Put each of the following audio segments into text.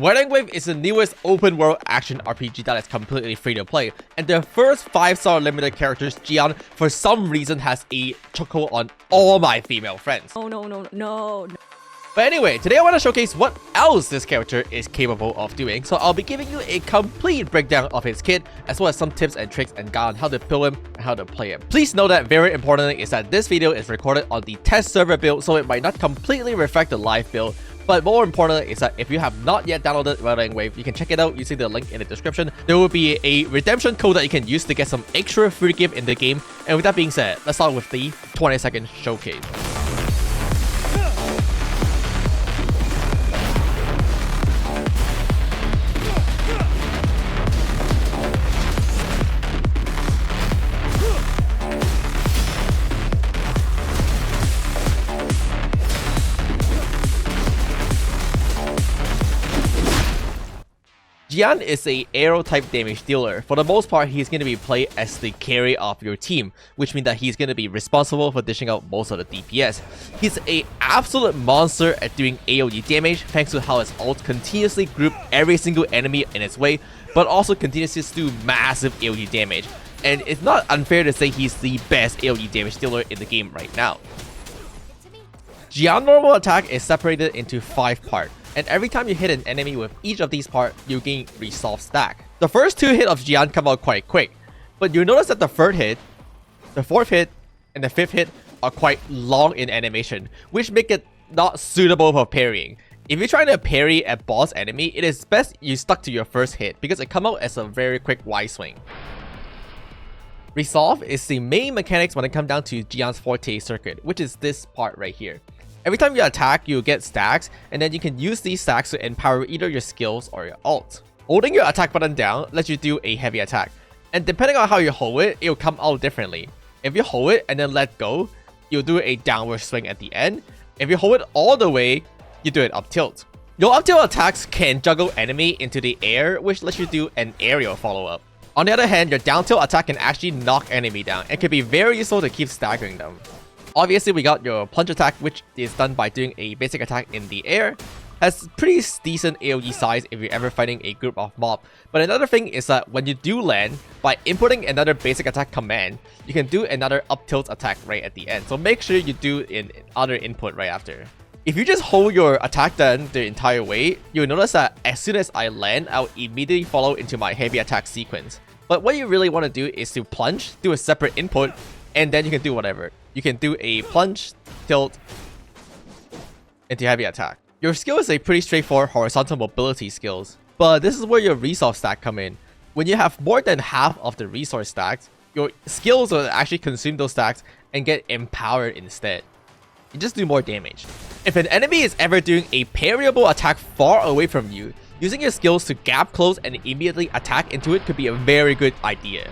Wuthering Waves is the newest open-world action RPG that is completely free to play, and their first 5-star limited characters, Jiyan, for some reason has a chokehold on all my female friends. No. But anyway, today I want to showcase what else this character is capable of doing, so I'll be giving you a complete breakdown of his kit, as well as some tips and tricks and guide on how to build him and how to play him. Please note that very importantly is that this video is recorded on the test server build, so it might not completely reflect the live build. But more importantly is that if you have not yet downloaded Wuthering Waves, you can check it out using the link in the description. There will be a redemption code that you can use to get some extra free gift in the game. And with that being said, let's start with the 20-second showcase. Jiyan is a arrow type damage dealer. For the most part, he's going to be played as the carry of your team, which means that he's going to be responsible for dishing out most of the DPS. He's an absolute monster at doing AoE damage thanks to how his ult continuously group every single enemy in its way, but also continuously do massive AoE damage. And it's not unfair to say he's the best AoE damage dealer in the game right now. Jiyan's normal attack is separated into 5 parts. And every time you hit an enemy with each of these parts, you gain resolve stack. The first 2 hits of Jiyan come out quite quick, but you'll notice that the 3rd hit, the 4th hit, and the 5th hit are quite long in animation, which make it not suitable for parrying. If you're trying to parry a boss enemy, it is best you stuck to your first hit because it comes out as a very quick wide swing. Resolve is the main mechanics when it comes down to Jiyan's forte circuit, which is this part right here. Every time you attack, you get stacks, and then you can use these stacks to empower either your skills or your ult. Holding your attack button down lets you do a heavy attack, and depending on how you hold it, it'll come out differently. If you hold it and then let go, you'll do a downward swing at the end. If you hold it all the way, you do it up tilt. Your up tilt attacks can juggle enemy into the air, which lets you do an aerial follow-up. On the other hand, your down tilt attack can actually knock enemy down and can be very useful to keep staggering them. Obviously, we got your plunge attack, which is done by doing a basic attack in the air. Has pretty decent AoE size if you're ever fighting a group of mob. But another thing is that when you do land, by inputting another basic attack command, you can do another up tilt attack right at the end. So make sure you do an other input right after. If you just hold your attack down the entire way, you'll notice that as soon as I land, I'll immediately follow into my heavy attack sequence. But what you really want to do is to plunge, do a separate input, and then you can do whatever. You can do a plunge, tilt, into heavy attack. Your skill is a pretty straightforward horizontal mobility skills, but this is where your resource stack come in. When you have more than half of the resource stacks, your skills will actually consume those stacks and get empowered instead. You just do more damage. If an enemy is ever doing a parryable attack far away from you, using your skills to gap close and immediately attack into it could be a very good idea.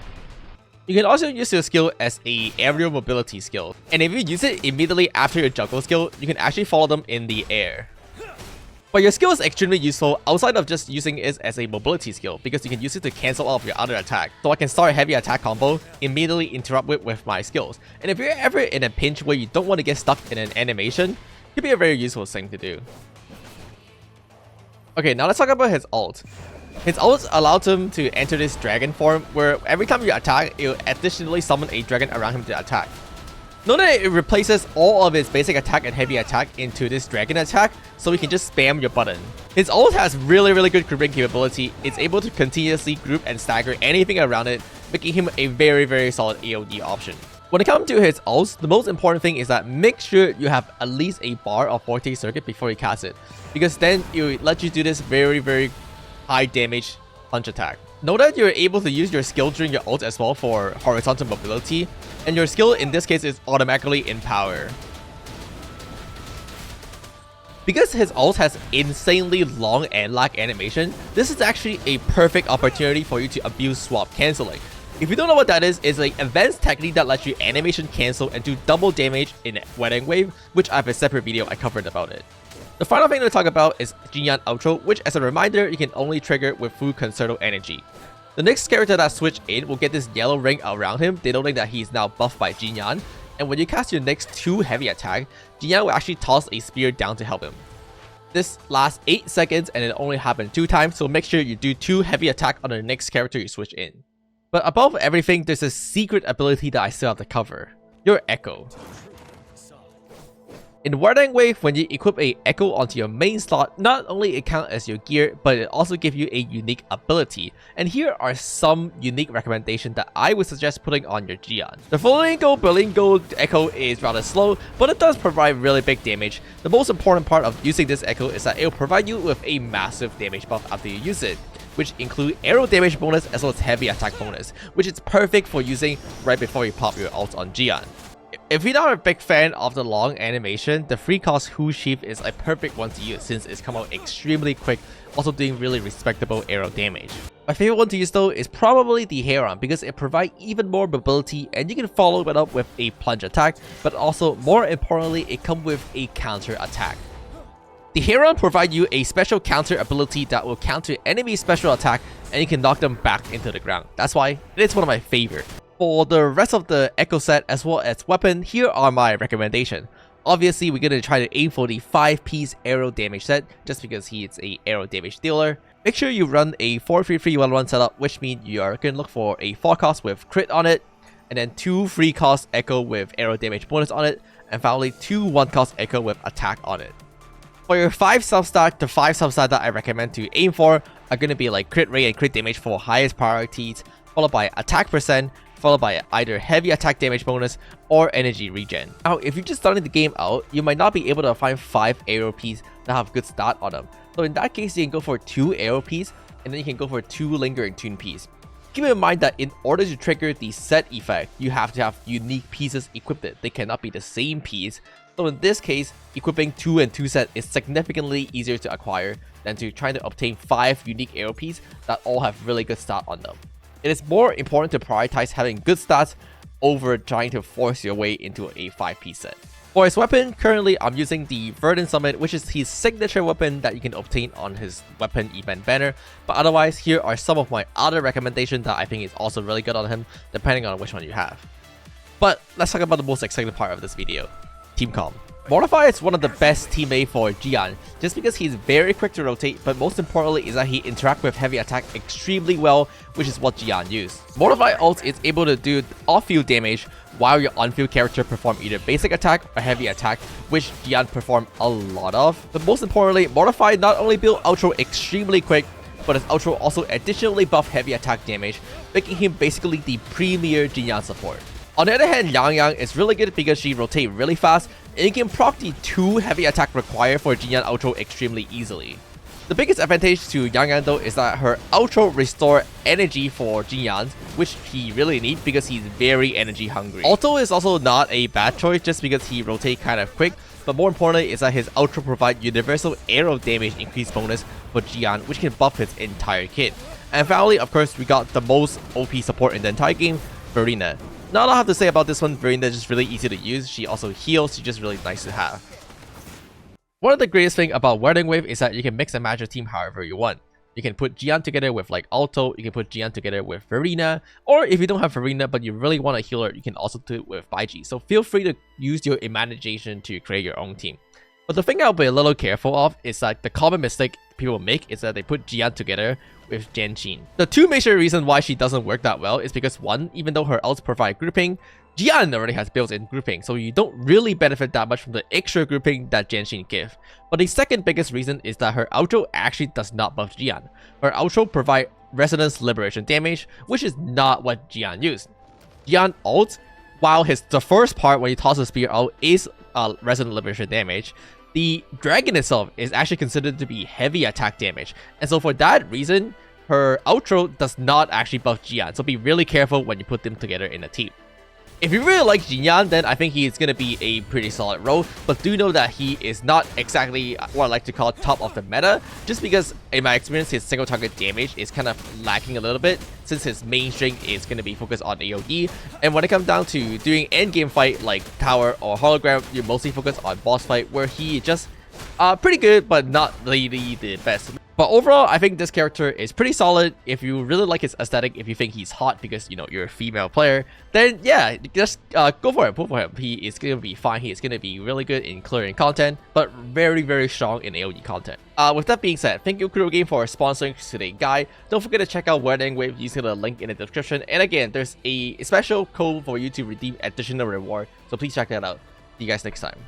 You can also use your skill as a aerial mobility skill, and if you use it immediately after your juggle skill, you can actually follow them in the air. But your skill is extremely useful outside of just using it as a mobility skill, because you can use it to cancel off your other attack. So I can start a heavy attack combo, immediately interrupt it with my skills. And if you're ever in a pinch where you don't want to get stuck in an animation, it could be a very useful thing to do. Okay, now let's talk about his ult. His ult allows him to enter this dragon form, where every time you attack, it will additionally summon a dragon around him to attack. Note that it replaces all of his basic attack and heavy attack into this dragon attack, so you can just spam your button. His ult has really good grouping capability. It's able to continuously group and stagger anything around it, making him a very solid AoE option. When it comes to his ults, the most important thing is that make sure you have at least a bar of forte circuit before you cast it, because then it will let you do this very high damage punch attack. Note that you're able to use your skill during your ult as well for horizontal mobility, and your skill in this case is automatically in power. Because his ult has insanely long and lag animation, this is actually a perfect opportunity for you to abuse swap cancelling. If you don't know what that is, it's an advanced technique that lets you animation cancel and do double damage in Wuthering Wave, which I have a separate video I covered about it. The final thing to talk about is Jiyan Outro, which as a reminder, you can only trigger with full Concerto energy. The next character that switch in will get this yellow ring around him, denoting that he is now buffed by Jiyan, and when you cast your next 2 heavy attack, Jiyan will actually toss a spear down to help him. This lasts 8 seconds and it only happens 2 times, so make sure you do 2 heavy attack on the next character you switch in. But above everything, there's a secret ability that I still have to cover. Your Echo. In Wuthering Wave, when you equip a Echo onto your main slot, not only it counts as your gear, but it also gives you a unique ability. And here are some unique recommendations that I would suggest putting on your Jiyan. The Berlingo Echo is rather slow, but it does provide really big damage. The most important part of using this Echo is that it will provide you with a massive damage buff after you use it, which include arrow damage bonus as well as heavy attack bonus, which is perfect for using right before you pop your ult on Jiyan. If you're not a big fan of the long animation, the free cost Hu Sheath is a perfect one to use since it's come out extremely quick, also doing really respectable arrow damage. My favorite one to use though is probably the Heron because it provides even more mobility and you can follow it up with a plunge attack, but also more importantly it comes with a counter attack. The Heron provides you a special counter ability that will counter enemy special attack and you can knock them back into the ground. That's why it is one of my favorites. For the rest of the Echo set as well as weapon, here are my recommendations. Obviously, we're going to try to aim for the 5-piece arrow damage set just because he is a arrow damage dealer. Make sure you run a 4-3-3-1-1 setup, which means you are going to look for a 4 cost with crit on it, and then 2 free cost Echo with arrow damage bonus on it, and finally 2 1 cost Echo with attack on it. For your 5 substat, the 5 substat that I recommend to aim for are going to be like crit rate and crit damage for highest priorities, followed by attack percent, followed by either heavy attack damage bonus or energy regen. Now, if you're just starting the game out, you might not be able to find 5 arrow pieces that have good stat on them. So in that case, you can go for 2 arrow pieces and then you can go for 2 lingering tune pieces. Keep in mind that in order to trigger the set effect, you have to have unique pieces equipped. They cannot be the same piece. So in this case, equipping 2 and 2 set is significantly easier to acquire than to try to obtain 5 unique arrow pieces that all have really good stat on them. It is more important to prioritize having good stats over trying to force your way into a 5-piece set. For his weapon, currently I'm using the Verdant Summit, which is his signature weapon that you can obtain on his weapon event banner. But otherwise, here are some of my other recommendations that I think is also really good on him, depending on which one you have. But let's talk about the most exciting part of this video, Team Comp. Mortify is one of the best teammate for Jiyan, just because he's very quick to rotate, but most importantly is that he interacts with heavy attack extremely well, which is what Jiyan used. Mortify ult is able to do off-field damage while your on-field character perform either basic attack or heavy attack, which Jiyan performed a lot of. But most importantly, Mortify not only built outro extremely quick, but his outro also additionally buff heavy attack damage, making him basically the premier Jiyan support. On the other hand, Yang is really good because she rotates really fast, and you can proc the 2 heavy attack required for Jiyan outro extremely easily. The biggest advantage to Yang though is that her outro restore energy for Jiyan, which he really needs because he's very energy hungry. Auto is also not a bad choice just because he rotates kind of quick, but more importantly is that his outro provides universal arrow damage increase bonus for Jiyan, which can buff his entire kit. And finally, of course, we got the most OP support in the entire game, Verena. Not a lot I have to say about this one. Verena is just really easy to use. She also heals. She's just really nice to have. One of the greatest things about Wuthering Wave is that you can mix and match your team however you want. You can put Jiyan together with like Alto, you can put Jiyan together with Verena, or if you don't have Verena but you really want a healer, you can also do it with Baiji. So feel free to use your imagination to create your own team. But the thing I'll be a little careful of is that the common mistake people make is that they put Jiyan together with Genshin. The 2 major reasons why she doesn't work that well is because 1, even though her ults provide grouping, Jiyan already has built-in grouping, so you don't really benefit that much from the extra grouping that Genshin gives. But the second biggest reason is that her outro actually does not buff Jiyan. Her outro provides Resonance Liberation damage, which is not what Jiyan used. Jiyan ult, while the first part when you toss a spear out is Resonance Liberation damage, the dragon itself is actually considered to be heavy attack damage, and so for that reason, her outro does not actually buff Jiyan, so be really careful when you put them together in a team. If you really like Jiyan, then I think he is going to be a pretty solid role, but do know that he is not exactly what I like to call top of the meta, just because in my experience his single target damage is kind of lacking a little bit, since his main strength is going to be focused on AoE, and when it comes down to doing endgame fight like tower or hologram, you mostly focus on boss fight where he just Pretty good, but not really the best. But overall, I think this character is pretty solid. If you really like his aesthetic, if you think he's hot because, you know, you're a female player, then yeah, just go for it, pull for him. He is going to be fine. He is going to be really good in clearing content, but very, very strong in AoE content. With that being said, thank you Kuro Game for sponsoring today's guide. Don't forget to check out Wuthering Waves using the link in the description. And again, there's a special code for you to redeem additional reward, so please check that out. See you guys next time.